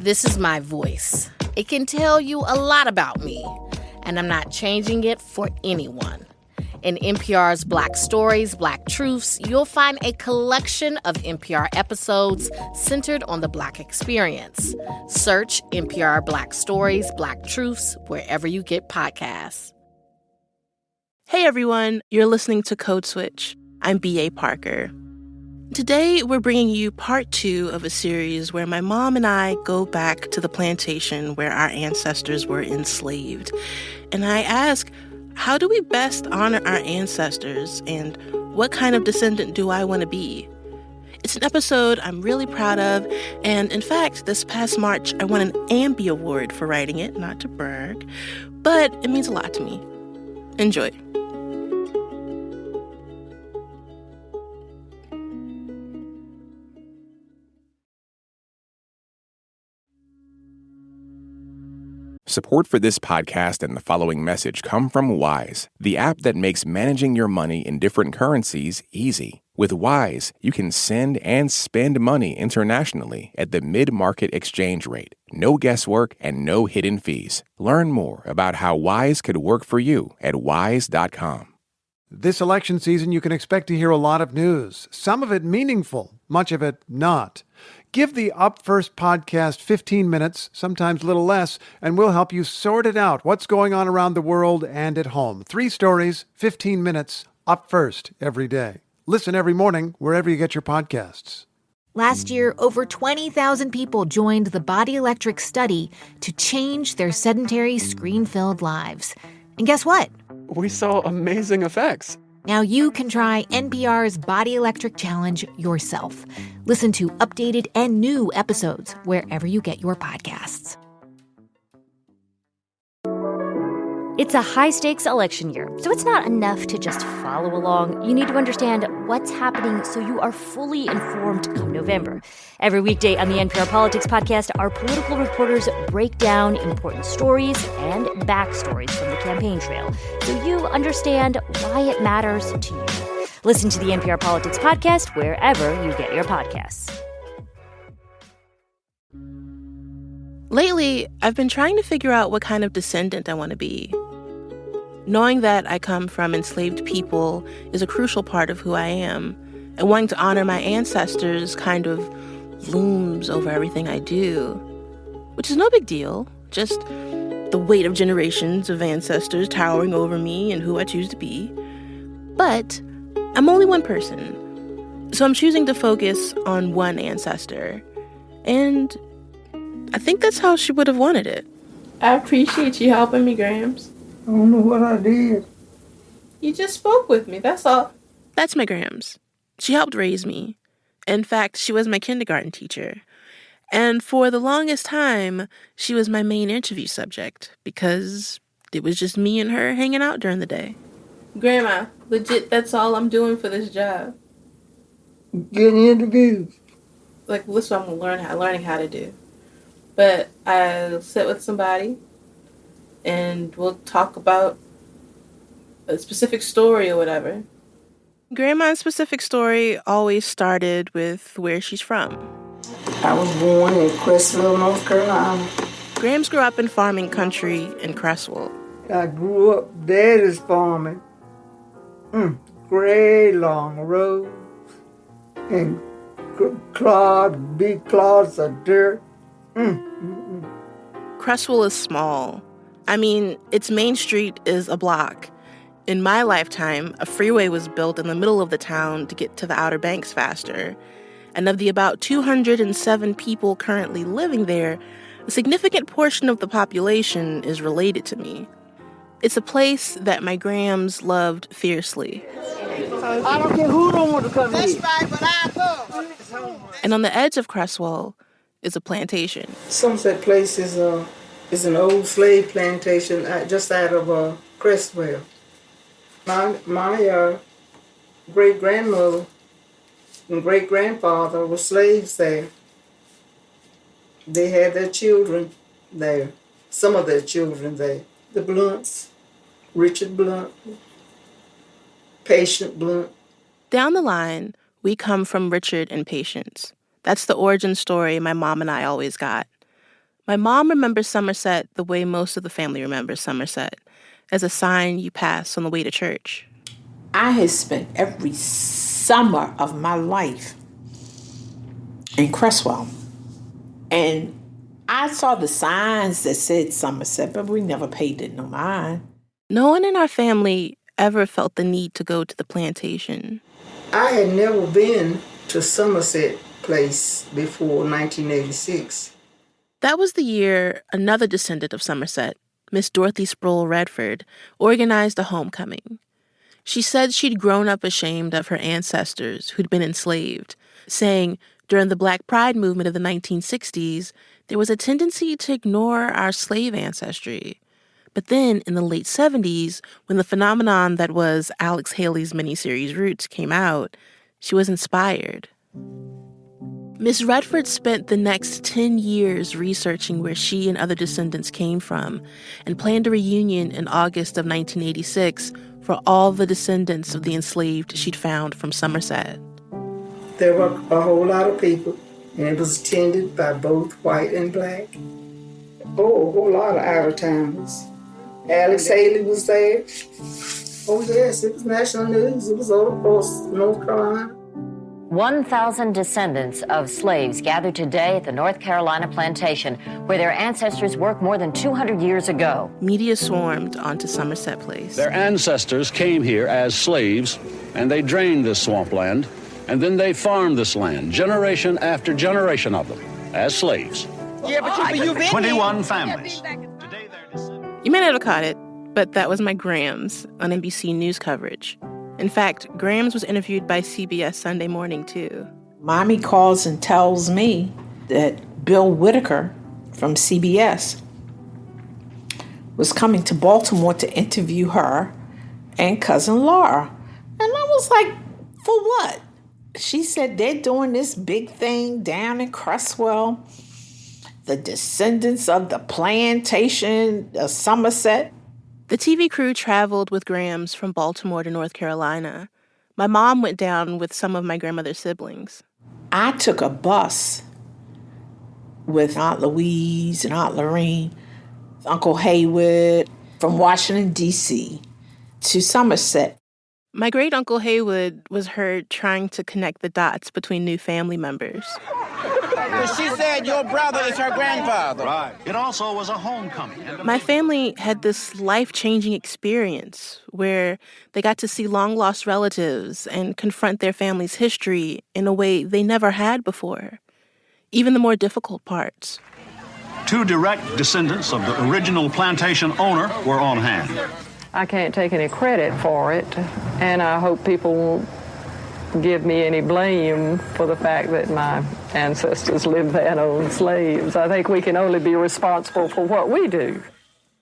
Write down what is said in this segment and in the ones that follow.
This is my voice. It can tell you a lot about me, and I'm not changing it for anyone. In NPR's Black Stories, Black Truths, you'll find a collection of NPR episodes centered on the Black experience. Search NPR Black Stories, Black Truths wherever you get podcasts. Hey everyone, you're listening to Code Switch. I'm B.A. Parker. Today, we're bringing you part 2 of a series where my mom and I go back to the plantation where our ancestors were enslaved. And I ask, how do we best honor our ancestors, and what kind of descendant do I want to be? It's an episode I'm really proud of, and in fact, this past March, I won an Ambie Award for writing it, not to brag, but it means a lot to me. Enjoy. Support for this podcast and the following message come from Wise, the app that makes managing your money in different currencies easy. With Wise, you can send and spend money internationally at the mid-market exchange rate. No guesswork and no hidden fees. Learn more about how Wise could work for you at wise.com. This election season, you can expect to hear a lot of news, some of it meaningful, much of it not. Give the Up First podcast 15 minutes, sometimes a little less, and we'll help you sort it out, what's going on around the world and at home. 3 stories, 15 minutes, Up First every day. Listen every morning wherever you get your podcasts. Last year, over 20,000 people joined the Body Electric study to change their sedentary, screen-filled lives. And guess what? We saw amazing effects. Now you can try NPR's Body Electric Challenge yourself. Listen to updated and new episodes wherever you get your podcasts. It's a high-stakes election year, so it's not enough to just follow along. You need to understand what's happening so you are fully informed come November. Every weekday on the NPR Politics Podcast, our political reporters break down important stories and backstories from the campaign trail so you understand why it matters to you. Listen to the NPR Politics Podcast wherever you get your podcasts. Lately, I've been trying to figure out what kind of descendant I want to be. Knowing that I come from enslaved people is a crucial part of who I am, and wanting to honor my ancestors kind of looms over everything I do, which is no big deal, just the weight of generations of ancestors towering over me and who I choose to be. But I'm only one person, so I'm choosing to focus on one ancestor, and I think that's how she would have wanted it. I appreciate you helping me, Grams. I don't know what I did. You just spoke with me, that's all. That's my Grams. She helped raise me. In fact, she was my kindergarten teacher. And for the longest time, she was my main interview subject because it was just me and her hanging out during the day. Grandma, legit, that's all I'm doing for this job. Getting interviews. Like, this is what I'm learning how to do. But I'll sit with somebody and we'll talk about a specific story or whatever. Grandma's specific story always started with where she's from. I was born in Creswell, North Carolina. Grams grew up in farming country in Creswell. I grew up, Daddy's farming. Great long roads and big clods of dirt. Creswell is small. I mean, its main street is a block. In my lifetime, a freeway was built in the middle of the town to get to the Outer Banks faster. And of the about 207 people currently living there, a significant portion of the population is related to me. It's a place that my Grams loved fiercely. I don't care who don't want to come here. That's right, but I come. And on the edge of Creswell is a plantation. Somerset Place is an old slave plantation just out of Creswell. My great-grandmother and great-grandfather were slaves there. They had their children there, some of their children there. The Blunts, Richard Blunt, Patient Blunt. Down the line, we come from Richard and Patience. That's the origin story my mom and I always got. My mom remembers Somerset the way most of the family remembers Somerset, as a sign you pass on the way to church. I had spent every summer of my life in Creswell. And I saw the signs that said Somerset, but we never paid it no mind. No one in our family ever felt the need to go to the plantation. I had never been to Somerset Place before 1986. That was the year another descendant of Somerset, Miss Dorothy Sproul Redford, organized a homecoming. She said she'd grown up ashamed of her ancestors who'd been enslaved, saying during the Black Pride movement of the 1960s, there was a tendency to ignore our slave ancestry. But then in the late 70s, when the phenomenon that was Alex Haley's miniseries Roots came out, she was inspired. Miss Redford spent the next 10 years researching where she and other descendants came from and planned a reunion in August of 1986 for all the descendants of the enslaved she'd found from Somerset. There were a whole lot of people, and it was attended by both white and black. Oh, a whole lot of out-of-towners. Alex Haley was there. Oh, yes, it was national news. It was all across North Carolina. 1,000 descendants of slaves gathered today at the North Carolina plantation, where their ancestors worked more than 200 years ago. Media swarmed onto Somerset Place. Their ancestors came here as slaves, and they drained this swampland, and then they farmed this land, generation after generation of them, as slaves. Yeah, but you've been 21 families. You may not have caught it, but that was my Grams on NBC News coverage. In fact, Grams was interviewed by CBS Sunday Morning, too. Mommy calls and tells me that Bill Whitaker from CBS was coming to Baltimore to interview her and cousin Laura. And I was like, for what? She said they're doing this big thing down in Creswell, the descendants of the plantation of Somerset. The TV crew traveled with Grams from Baltimore to North Carolina. My mom went down with some of my grandmother's siblings. I took a bus with Aunt Louise and Aunt Lorraine, Uncle Haywood, from Washington, D.C. to Somerset. My great-uncle Haywood was heard trying to connect the dots between new family members. She said your brother is her grandfather. Right. It also was a homecoming. My family had this life-changing experience where they got to see long-lost relatives and confront their family's history in a way they never had before, even the more difficult parts. 2 direct descendants of the original plantation owner were on hand. I can't take any credit for it, and I hope people won't give me any blame for the fact that my ancestors lived there and owned slaves. I think we can only be responsible for what we do.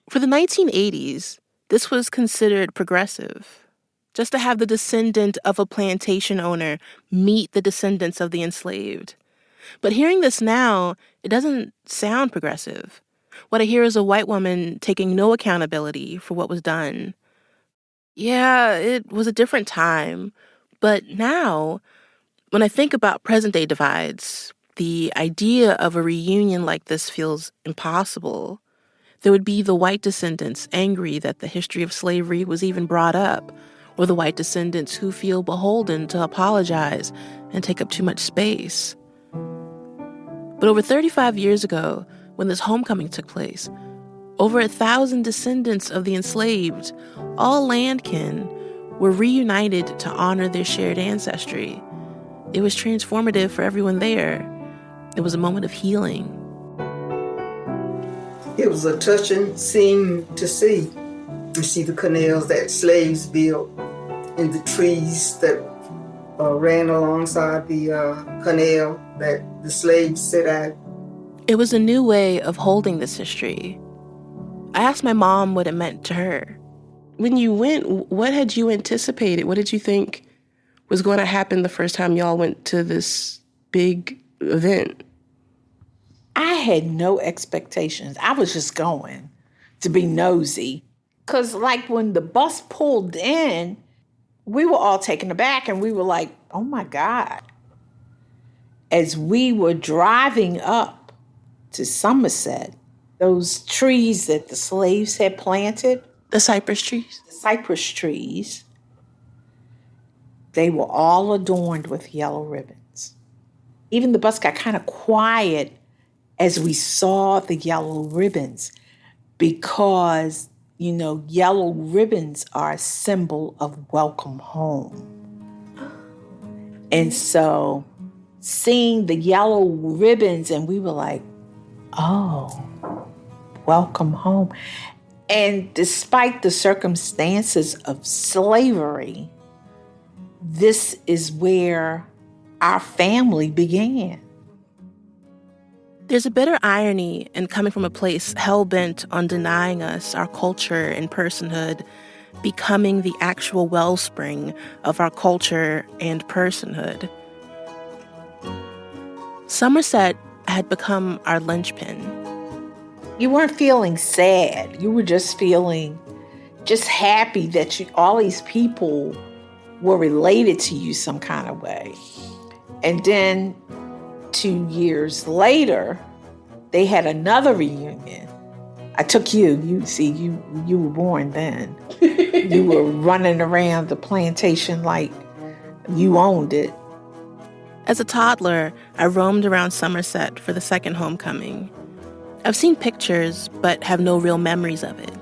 For the 1980s, this was considered progressive. Just to have the descendant of a plantation owner meet the descendants of the enslaved. But hearing this now, it doesn't sound progressive. What I hear is a white woman taking no accountability for what was done. Yeah, it was a different time. But now, when I think about present-day divides, the idea of a reunion like this feels impossible. There would be the white descendants angry that the history of slavery was even brought up, or the white descendants who feel beholden to apologize and take up too much space. But over 35 years ago, when this homecoming took place, over 1,000 descendants of the enslaved, all landkin, were reunited to honor their shared ancestry. It was transformative for everyone there. It was a moment of healing. It was a touching scene to see. You see the canals that slaves built and the trees that ran alongside the canal that the slaves set out. It was a new way of holding this history. I asked my mom what it meant to her. When you went, what had you anticipated? What did you think was going to happen the first time y'all went to this big event? I had no expectations. I was just going to be nosy. Because, like, when the bus pulled in, we were all taken aback, and we were like, oh, my God. As we were driving up to Somerset, those trees that the slaves had planted. The cypress trees? The cypress trees. They were all adorned with yellow ribbons. Even the bus got kind of quiet as we saw the yellow ribbons because, yellow ribbons are a symbol of welcome home. And so seeing the yellow ribbons, and we were like, oh, welcome home. And despite the circumstances of slavery, this is where our family began. There's a bitter irony in coming from a place hell-bent on denying us our culture and personhood, becoming the actual wellspring of our culture and personhood. Somerset had become our linchpin. You weren't feeling sad. You were just feeling happy that all these people were related to you some kind of way. And then 2 years later, they had another reunion. I took you. You were born then. You were running around the plantation like you owned it. As a toddler, I roamed around Somerset for the second homecoming. I've seen pictures, but have no real memories of it.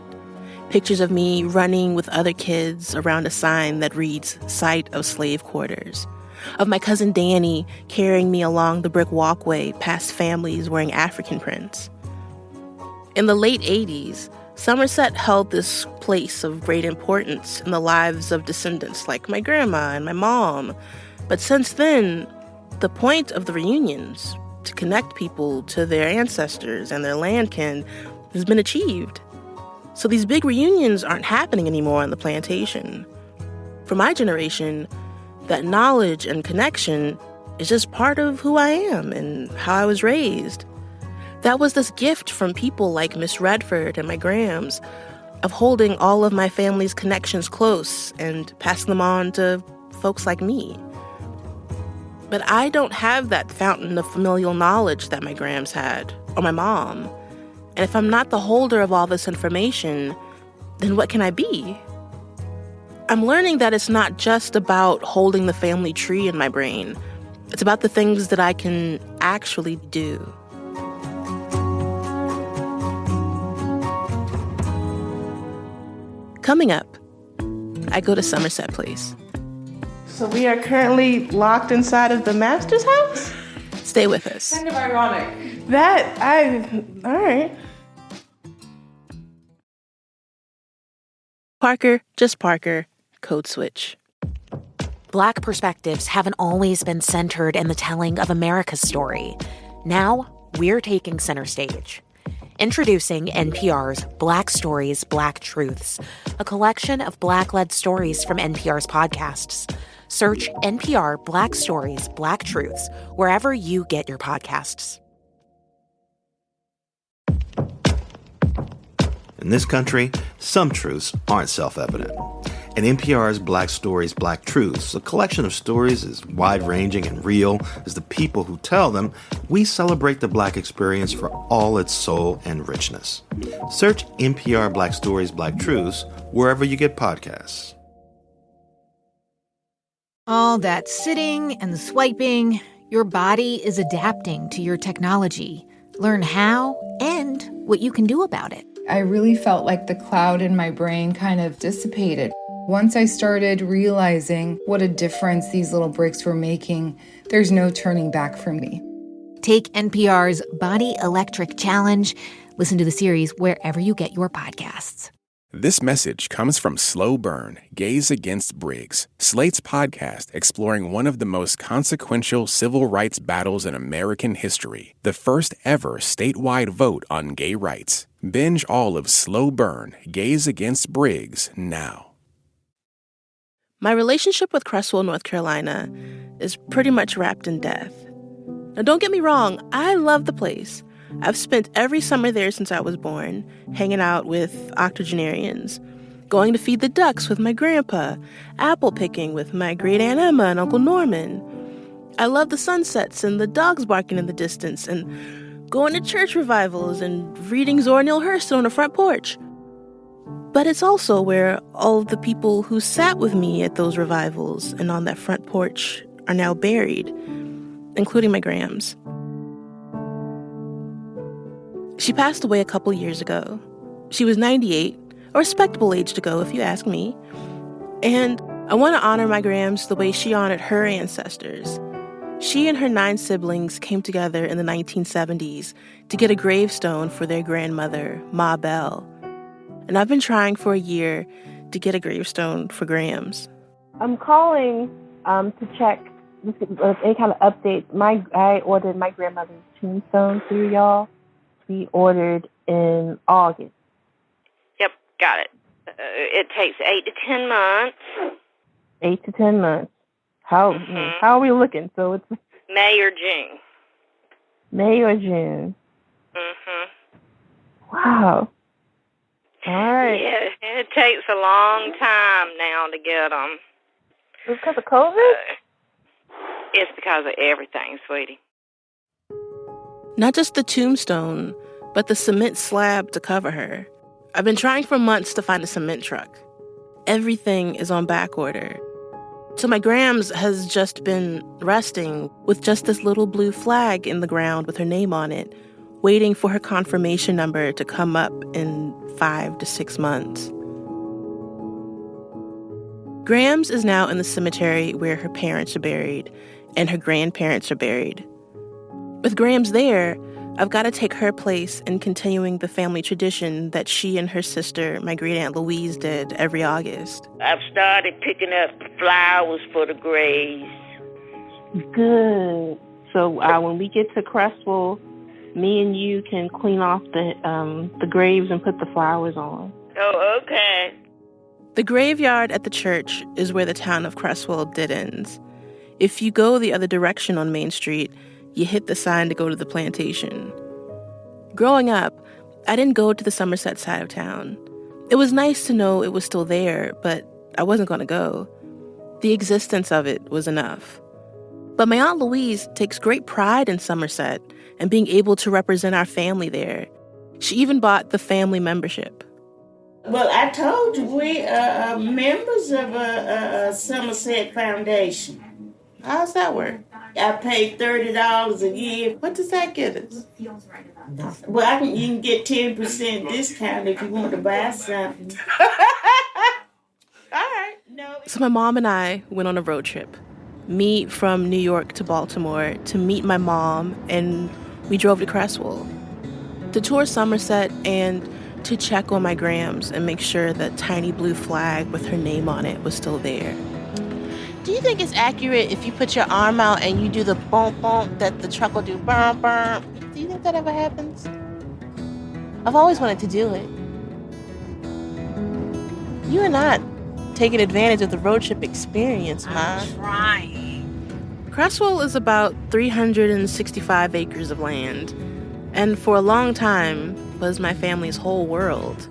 Pictures of me running with other kids around a sign that reads, Site of Slave Quarters. Of my cousin Danny carrying me along the brick walkway past families wearing African prints. In the late 80s, Somerset held this place of great importance in the lives of descendants like my grandma and my mom. But since then, the point of the reunions, to connect people to their ancestors and their landkin, has been achieved. So these big reunions aren't happening anymore on the plantation. For my generation, that knowledge and connection is just part of who I am and how I was raised. That was this gift from people like Miss Redford and my Grams of holding all of my family's connections close and passing them on to folks like me. But I don't have that fountain of familial knowledge that my Grams had, or my mom. And if I'm not the holder of all this information, then what can I be? I'm learning that it's not just about holding the family tree in my brain. It's about the things that I can actually do. Coming up, I go to Somerset Place. So we are currently locked inside of the master's house? Stay with us. Kind of ironic. All right. Parker, just Parker, code switch. Black perspectives haven't always been centered in the telling of America's story. Now, we're taking center stage. Introducing NPR's Black Stories, Black Truths, a collection of Black-led stories from NPR's podcasts. Search NPR Black Stories, Black Truths wherever you get your podcasts. In this country, some truths aren't self-evident. And NPR's Black Stories, Black Truths, a collection of stories as wide-ranging and real as the people who tell them, we celebrate the Black experience for all its soul and richness. Search NPR Black Stories, Black Truths wherever you get podcasts. All that sitting and swiping, your body is adapting to your technology. Learn how and what you can do about it. I really felt like the cloud in my brain kind of dissipated. Once I started realizing what a difference these little breaks were making, there's no turning back for me. Take NPR's Body Electric Challenge. Listen to the series wherever you get your podcasts. This message comes from Slow Burn, Gays Against Briggs, Slate's podcast exploring one of the most consequential civil rights battles in American history, the first ever statewide vote on gay rights. Binge all of Slow Burn, Gays Against Briggs now. My relationship with Creswell, North Carolina is pretty much wrapped in death. Now, don't get me wrong, I love the place. I've spent every summer there since I was born, hanging out with octogenarians, going to feed the ducks with my grandpa, apple picking with my great Aunt Emma and Uncle Norman. I love the sunsets and the dogs barking in the distance and going to church revivals and reading Zora Neale Hurston on the front porch. But it's also where all of the people who sat with me at those revivals and on that front porch are now buried, including my Grams. She passed away a couple years ago. She was 98, a respectable age to go if you ask me. And I want to honor my Grams the way she honored her ancestors. She and her 9 siblings came together in the 1970s to get a gravestone for their grandmother, Ma Bell. And I've been trying for a year to get a gravestone for Grams. I'm calling to check any kind of updates. I ordered my grandmother's tombstone through y'all. We ordered in August. Yep, got it. It takes 8 to 10 months. 8 to 10 months. How are we looking? So it's May or June. May or June. Wow. All right. Yeah, it takes a long time now to get them. Is it because of COVID? It's because of everything, sweetie. Not just the tombstone, but the cement slab to cover her. I've been trying for months to find a cement truck. Everything is on back order. So my Grams has just been resting with just this little blue flag in the ground with her name on it, waiting for her confirmation number to come up in 5 to 6 months. Grams is now in the cemetery where her parents are buried and her grandparents are buried. With Grams there, I've got to take her place in continuing the family tradition that she and her sister, my great-aunt Louise, did every August. I've started picking up flowers for the graves. Good. So when we get to Creswell, me and you can clean off the graves and put the flowers on. Oh, okay. The graveyard at the church is where the town of Creswell ends. If you go the other direction on Main Street, you hit the sign to go to the plantation. Growing up, I didn't go to the Somerset side of town. It was nice to know it was still there, but I wasn't going to go. The existence of it was enough. But my Aunt Louise takes great pride in Somerset and being able to represent our family there. She even bought the family membership. Well, I told you, we are members of a Somerset Foundation. How's that work? I pay $30 a year. What does that get us? Well, you can get 10% discount if you want to buy something. All right. No. So my mom and I went on a road trip. Me from New York to Baltimore to meet my mom, and we drove to Creswell to tour Somerset and to check on my Grams and make sure that tiny blue flag with her name on it was still there. Do you think it's accurate if you put your arm out and you do the bump bump that the truck will do bump bump? Do you think that ever happens? I've always wanted to do it. You are not taking advantage of the road trip experience, Ma. I'm trying. Creswell is about 365 acres of land, and for a long time was my family's whole world.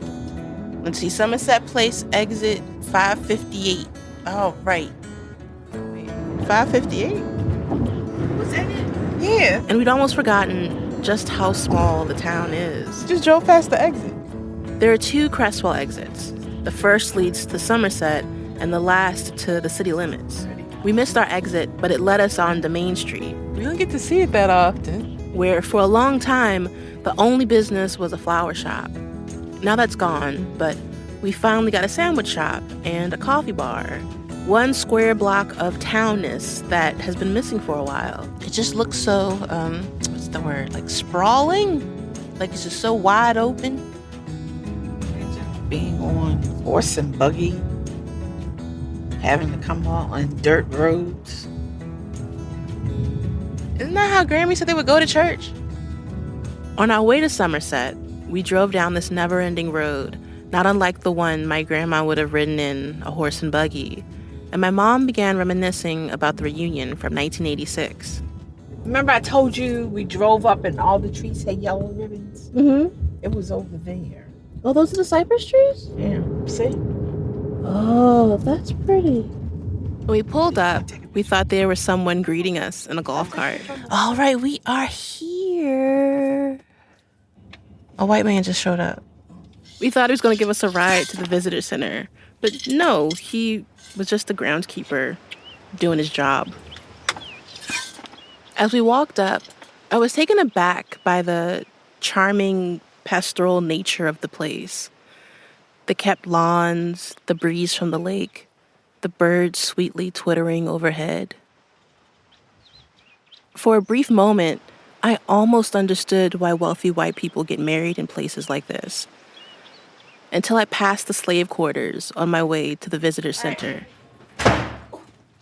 Let's see, Somerset Place exit 558. Oh, right. 558? Was that it? Yeah. And we'd almost forgotten just how small the town is. Just drove past the exit. There are 2 Creswell exits. The first leads to Somerset, and the last to the city limits. We missed our exit, but it led us on to Main Street. We don't get to see it that often. Where for a long time, the only business was a flower shop. Now that's gone, but we finally got a sandwich shop and a coffee bar. One square block of townness that has been missing for a while. It just looks so, what's the word, like sprawling? Like it's just so wide open. Being on horse and buggy, having to come out on dirt roads. Isn't that how Grammy said they would go to church? On our way to Somerset, we drove down this never-ending road, not unlike the one my grandma would have ridden in a horse and buggy. And my mom began reminiscing about the reunion from 1986. Remember I told you we drove up and all the trees had yellow ribbons? Mm-hmm. It was over there. Oh, those are the cypress trees? Yeah, see? Oh, that's pretty. When we pulled up, we thought there was someone greeting us in a golf cart. All right, we are here. A white man just showed up. We thought he was going to give us a ride to the visitor center. But no, he was just a groundskeeper doing his job. As we walked up, I was taken aback by the charming pastoral nature of the place. The kept lawns, the breeze from the lake, the birds sweetly twittering overhead. For a brief moment, I almost understood why wealthy white people get married in places like this. Until I passed the slave quarters on my way to the visitor center.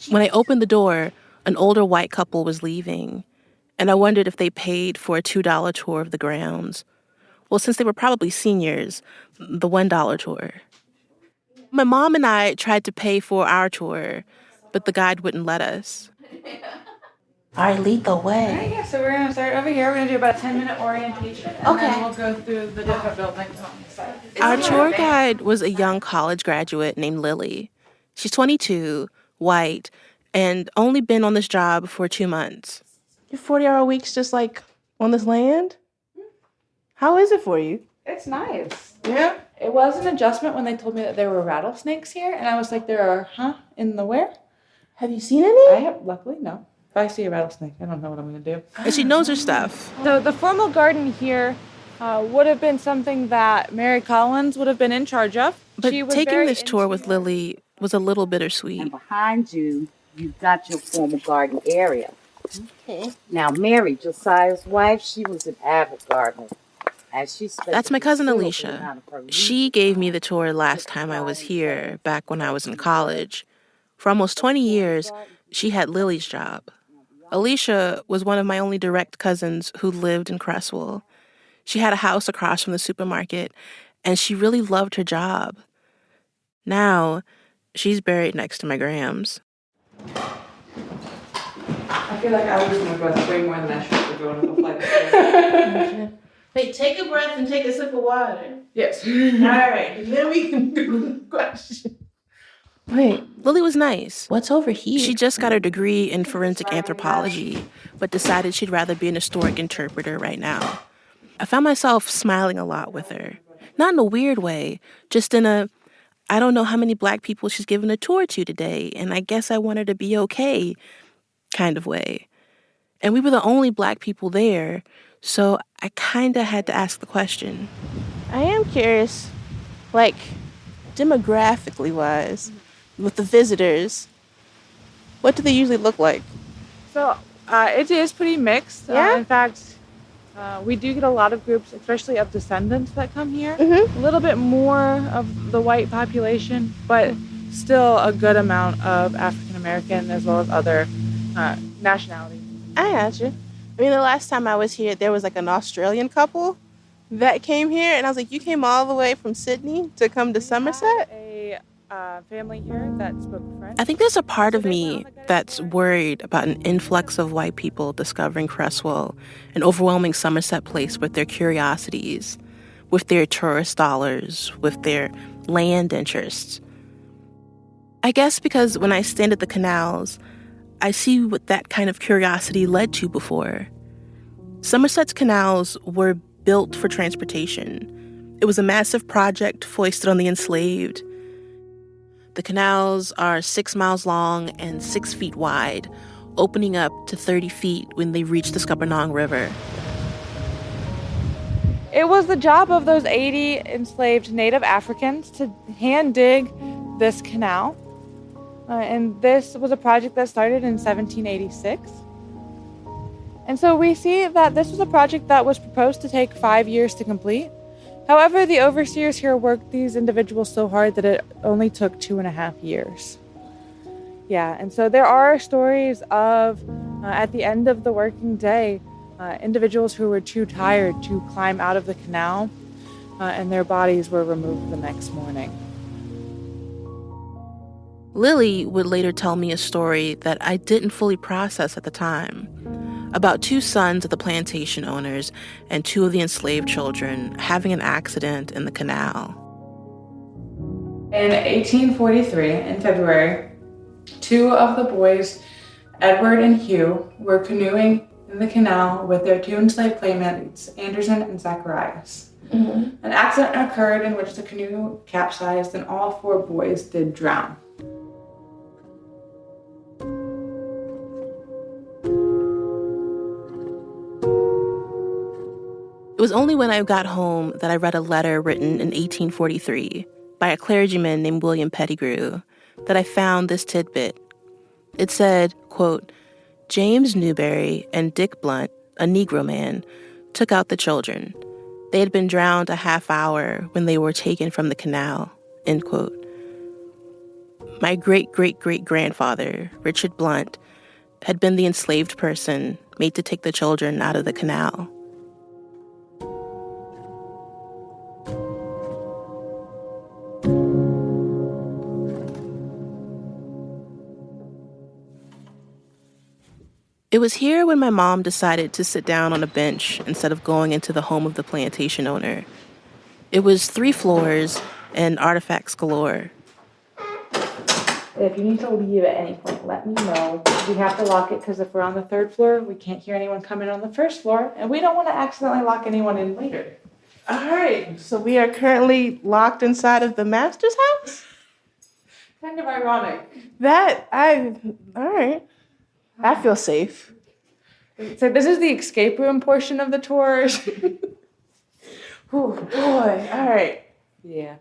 When I opened the door, an older white couple was leaving, and I wondered if they paid for a $2 tour of the grounds. Well, since they were probably seniors, the $1 tour. My mom and I tried to pay for our tour, but the guide wouldn't let us. All right, lead the way. All right, yeah, so we're going to start over here. We're going to do about a 10-minute orientation, and then we'll go through the different buildings on the side. Our tour guide was a young college graduate named Lily. She's 22, white, and only been on this job for 2 months. Your 40-hour weeks just like on this land? How is it for you? It's nice. Yeah? It was an adjustment when they told me that there were rattlesnakes here, and I was like, there are, in the where? Have you seen any? I have, luckily, no. If I see a rattlesnake, I don't know what I'm going to do. And she knows her stuff. So the formal garden here would have been something that Mary Collins would have been in charge of. But taking this tour with Lily was a little bittersweet. And behind you, you've got your formal garden area. Okay. Now, Mary, Josiah's wife, she was an avid gardener. That's my cousin Alicia. She gave me the tour last time I was here, back when I was in college. For almost 20 years, she had Lily's job. Alicia was one of my only direct cousins who lived in Creswell. She had a house across from the supermarket, and she really loved her job. Now, she's buried next to my Grams. I feel like I was my breath way more than I should for going up a flight of stairs. Hey, take a breath and take a sip of water. Yes. All right, then we can do the question. Wait, Lily was nice. What's over here? She just got her degree in forensic anthropology, but decided she'd rather be an historic interpreter right now. I found myself smiling a lot with her. Not in a weird way, just in a, I don't know how many Black people she's given a tour to today, and I guess I want her to be okay kind of way. And we were the only Black people there, so I kind of had to ask the question. I am curious, like, demographically wise, with the visitors, what do they usually look like? So it is pretty mixed. Yeah? In fact, we do get a lot of groups, especially of descendants that come here. Mm-hmm. A little bit more of the white population, but still a good amount of African American as well as other nationalities. I got you. I mean, the last time I was here, there was like an Australian couple that came here, and I was like, you came all the way from Sydney to come to Somerset? A family here that spoke French. I think there's a part of me that's worried about an influx of white people discovering Creswell, an overwhelming Somerset place with their curiosities, with their tourist dollars, with their land interests. I guess because when I stand at the canals, I see what that kind of curiosity led to before. Somerset's canals were built for transportation. It was a massive project foisted on the enslaved. The canals are 6 miles long and 6 feet wide, opening up to 30 feet when they reach the Scuppernong River. It was the job of those 80 enslaved Native Africans to hand dig this canal. And this was a project that started in 1786. And so we see that this was a project that was proposed to take 5 years to complete. However, the overseers here worked these individuals so hard that it only took 2.5 years. Yeah, and so there are stories of, at the end of the working day, individuals who were too tired to climb out of the canal, and their bodies were removed the next morning. Lily would later tell me a story that I didn't fully process at the time, about 2 sons of the plantation owners and 2 of the enslaved children having an accident in the canal. In 1843, in February, 2 of the boys, Edward and Hugh, were canoeing in in the canal with their two enslaved playmates, Anderson and Zacharias. An accident occurred in which the canoe capsized and all 4 boys did drown. It was only when I got home that I read a letter written in 1843 by a clergyman named William Pettigrew that I found this tidbit. It said, quote, James Newberry and Dick Blunt, a Negro man, took out the children. They had been drowned a half hour when they were taken from the canal, end quote. My great-great-great-grandfather, Richard Blunt, had been the enslaved person made to take the children out of the canal. It was here when my mom decided to sit down on a bench instead of going into the home of the plantation owner. It was 3 floors and artifacts galore. If you need to leave at any point, let me know. We have to lock it because if we're on the 3rd floor, we can't hear anyone come in on the 1st floor, and we don't want to accidentally lock anyone in later. All right, so we are currently locked inside of the master's house? Kind of ironic. All right. I feel safe. So this is the escape room portion of the tours. Oh, boy. All right. Yeah.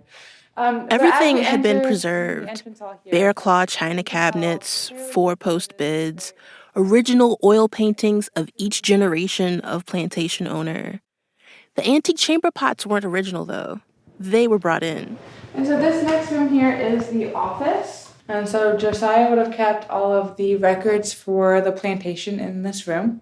Everything had been preserved. Bear claw china cabinets, 4-post bids, original oil paintings of each generation of plantation owner. The antique chamber pots weren't original, though. They were brought in. And so this next room here is the office. And so Josiah would have kept all of the records for the plantation in this room.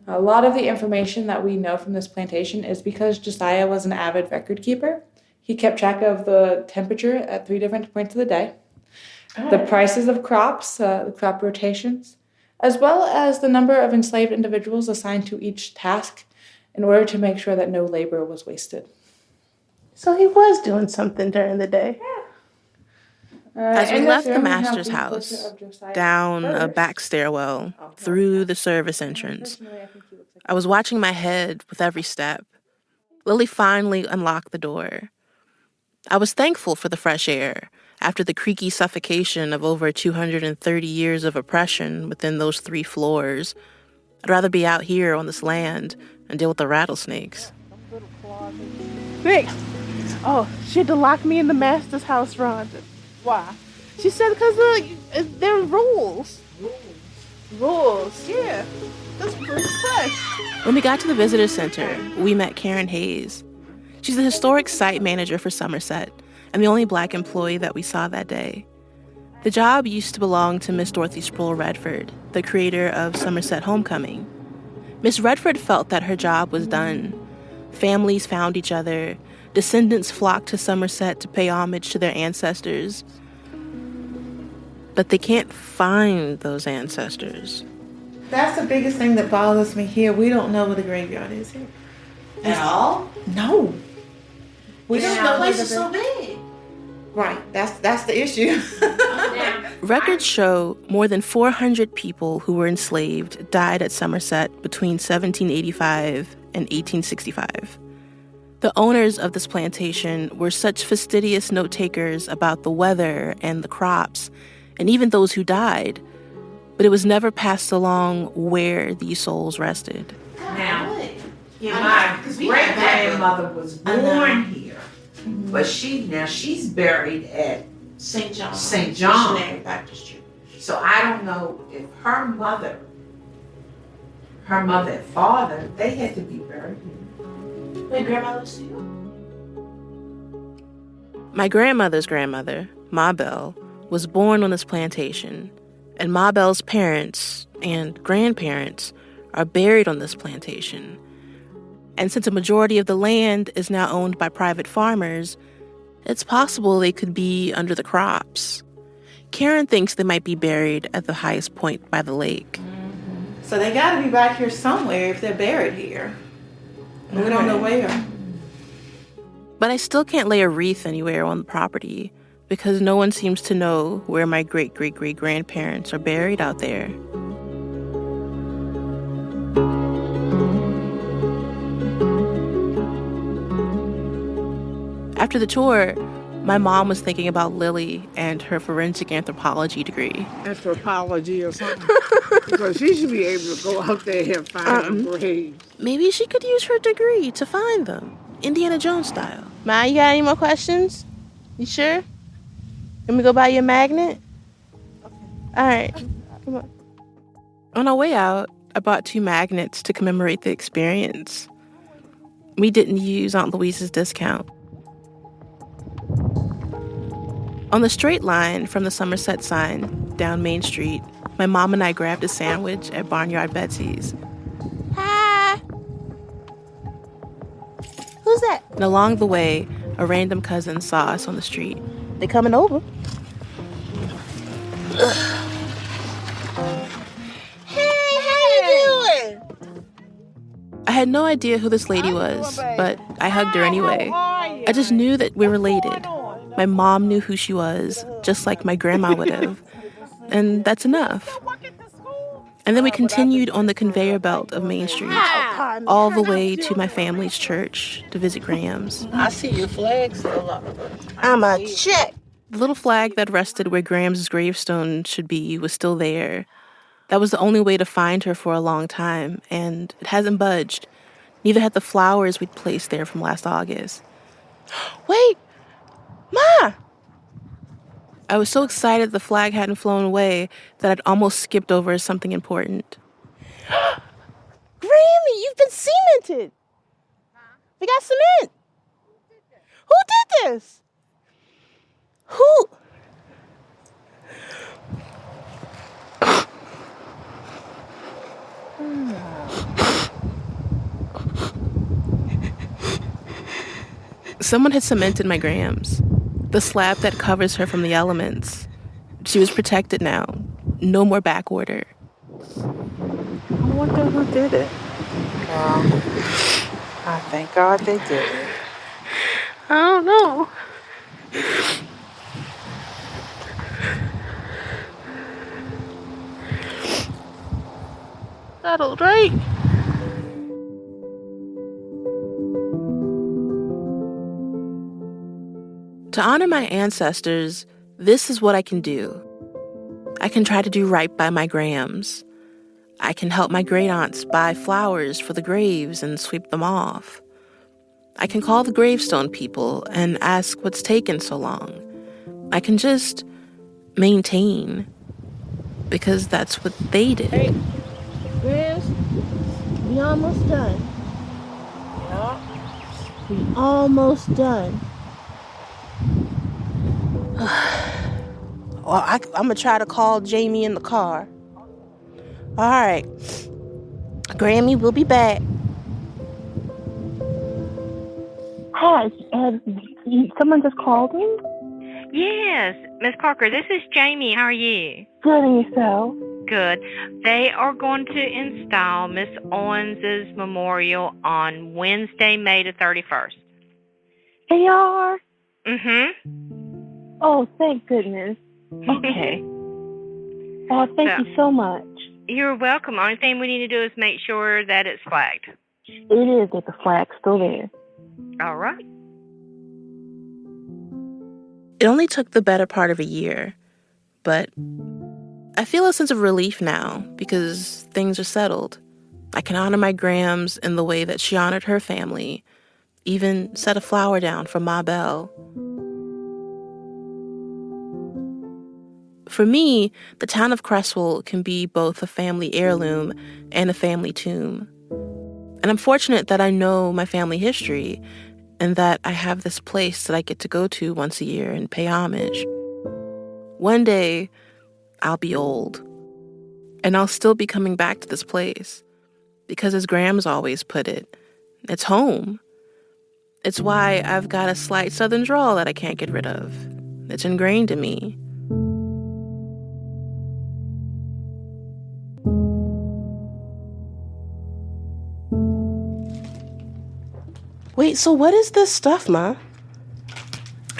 A lot of the information that we know from this plantation is because Josiah was an avid record keeper. He kept track of the temperature at 3 different points of the day, the prices of crops, the crop rotations, as well as the number of enslaved individuals assigned to each task in order to make sure that no labor was wasted. So he was doing something during the day. Yeah. As we left the master's house, down a back stairwell, through the service entrance, I was watching my head with every step. Lily finally unlocked the door. I was thankful for the fresh air after the creaky suffocation of over 230 years of oppression within those 3 floors. I'd rather be out here on this land and deal with the rattlesnakes. Thanks. Oh, she had to lock me in the master's house, Rhonda. Why? She said because there are rules. Rules? Yeah. That's pretty fresh. When we got to the visitor center, we met Karen Hayes. She's the historic site manager for Somerset and the only Black employee that we saw that day. The job used to belong to Miss Dorothy Sproul Redford, the creator of Somerset Homecoming. Miss Redford felt that her job was done. Families found each other. Descendants flocked to Somerset to pay homage to their ancestors. But they can't find those ancestors. That's the biggest thing that bothers me here. We don't know where the graveyard is here. At all? No. We don't know The place where is so big. Right. That's the issue. Records show more than 400 people who were enslaved died at Somerset between 1785 and 1865. The owners of this plantation were such fastidious note-takers about the weather and the crops, and even those who died, but it was never passed along where these souls rested. Now, my great-grandmother was born here, but she's buried at St. John. St. John. Missionary Baptist Church. So I don't know if her mother and father, they had to be buried here. My grandmother's here. My grandmother's grandmother, Ma Bell, was born on this plantation, and Ma Bell's parents and grandparents are buried on this plantation. And since a majority of the land is now owned by private farmers, it's possible they could be under the crops. Karen thinks they might be buried at the highest point by the lake. So they got to be back here somewhere if they're buried here. We don't know where. But I still can't lay a wreath anywhere on the property because no one seems to know where my great-great-great-grandparents are buried out there. After the tour, my mom was thinking about Lily and her forensic anthropology degree. Anthropology or something. Because she should be able to go out there and find the graves. Maybe she could use her degree to find them, Indiana Jones style. Ma, you got any more questions? You sure? Let me go buy you a magnet? Okay. All right. Come on. On our way out, I bought 2 magnets to commemorate the experience. We didn't use Aunt Louise's discount. On the straight line from the Somerset sign down Main Street, my mom and I grabbed a sandwich at Barnyard Betsy's. Hi! Who's that? And along the way, a random cousin saw us on the street. They coming over. Hey, how you doing? I had no idea who this lady was, but I hugged her anyway. I just knew that we were related. My mom knew who she was, just like my grandma would have. And that's enough. And then we continued on the conveyor belt of Main Street, all the way to my family's church to visit Graham's. I see your flag still up. I'm a check. The little flag that rested where Graham's gravestone should be was still there. That was the only way to find her for a long time, and it hasn't budged. Neither had the flowers we'd placed there from last August. Wait! Ma! I was so excited the flag hadn't flown away that I'd almost skipped over something important. Grammy, you've been cemented! We got cement! Who did this? Who? Someone had cemented my Grams, the slab that covers her from the elements. She was protected now. No more back order. I wonder who did it. I thank God they did it. I don't know. Settled, right? To honor my ancestors, this is what I can do. I can try to do right by my Grams. I can help my great-aunts buy flowers for the graves and sweep them off. I can call the gravestone people and ask what's taken so long. I can just maintain, because that's what they did. Hey, Grams, we almost done. Yeah. We almost done. Well, I'm going to try to call Jamie in the car. All right. Grammy, we'll be back. Hi, someone just called me? Yes, Miss Parker, this is Jamie. How are you? Good, and yourself? Good. They are going to install Miss Owens's memorial on Wednesday, May the 31st. They are? Mm-hmm. Oh, thank goodness. Okay. Oh, thank you so much. You're welcome. Only thing we need to do is make sure that it's flagged. It is, that the flag's still there. All right. It only took the better part of a year, but I feel a sense of relief now because things are settled. I can honor my Grams in the way that she honored her family, even set a flower down for Ma Belle. For me, the town of Creswell can be both a family heirloom and a family tomb. And I'm fortunate that I know my family history and that I have this place that I get to go to once a year and pay homage. One day, I'll be old, and I'll still be coming back to this place because, as Graham's always put it, it's home. It's why I've got a slight southern drawl that I can't get rid of. It's ingrained in me. Wait, so what is this stuff, Ma?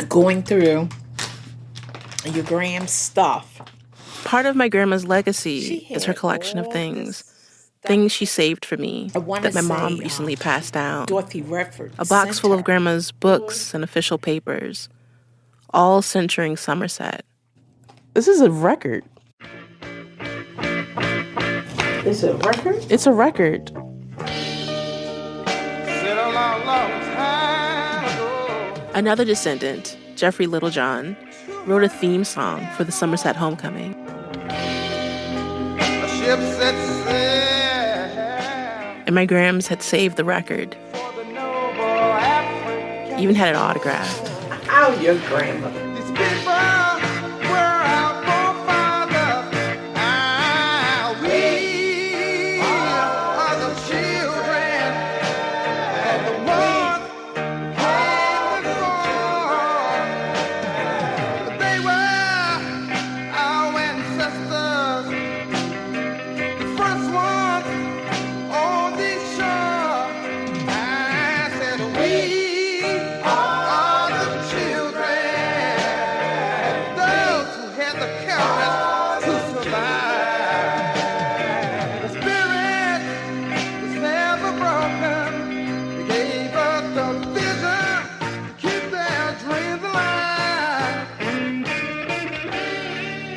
Going through your Graham's stuff. Part of my grandma's legacy is her collection of things. things she saved for me that my mom recently passed down. Dorothy Redford. A box full of Grandma's books and official papers, all centering Somerset. This is a record. Is it a record? It's a record. Another descendant, Jeffrey Littlejohn, wrote a theme song for the Somerset homecoming. And my Grams had saved the record. Even had it autographed. How your grandmother?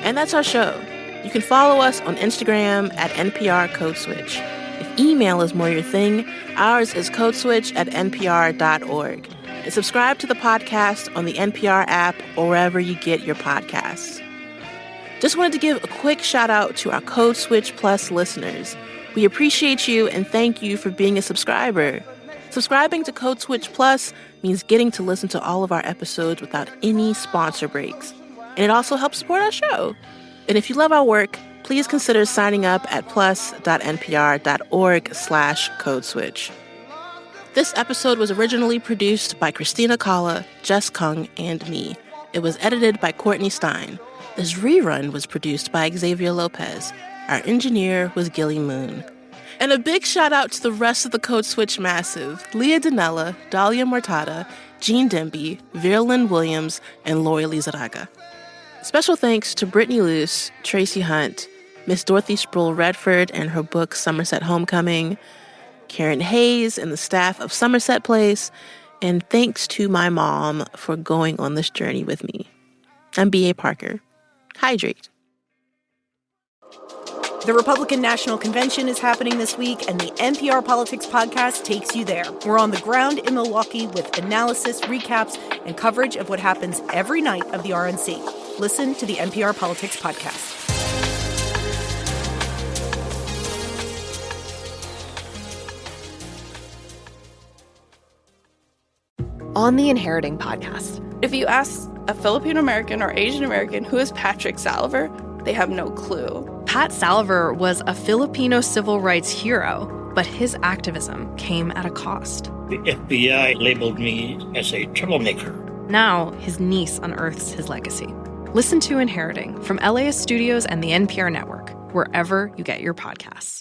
And that's our show. You can follow us on Instagram at NPR Code Switch. If email is more your thing, ours is codeswitch@npr.org. And subscribe to the podcast on the NPR app or wherever you get your podcasts. Just wanted to give a quick shout out to our Code Switch Plus listeners. We appreciate you and thank you for being a subscriber. Subscribing to Code Switch Plus means getting to listen to all of our episodes without any sponsor breaks. And it also helps support our show. And if you love our work, please consider signing up at plus.npr.org/codeswitch. This episode was originally produced by Christina Kalla, Jess Kung, and me. It was edited by Courtney Stein. This rerun was produced by Xavier Lopez. Our engineer was Gilly Moon. And a big shout out to the rest of the Code Switch massive: Leah Dinella, Dahlia Mortada, Jean Demby, Verlyn Williams, and Lori Lizaraga. Special thanks to Brittany Luce, Tracy Hunt, Miss Dorothy Sproul Redford and her book Somerset Homecoming, Karen Hayes and the staff of Somerset Place, and thanks to my mom for going on this journey with me. I'm B.A. Parker. Hydrate. The Republican National Convention is happening this week, and the NPR Politics Podcast takes you there. We're on the ground in Milwaukee with analysis, recaps, and coverage of what happens every night of the RNC. Listen to the NPR Politics Podcast. On the Inheriting Podcast. If you ask a Filipino American or Asian American who is Patrick Salver, they have no clue. Pat Salver was a Filipino civil rights hero, but his activism came at a cost. The FBI labeled me as a troublemaker. Now, his niece unearths his legacy. Listen to Inheriting from LAist Studios and the NPR Network, wherever you get your podcasts.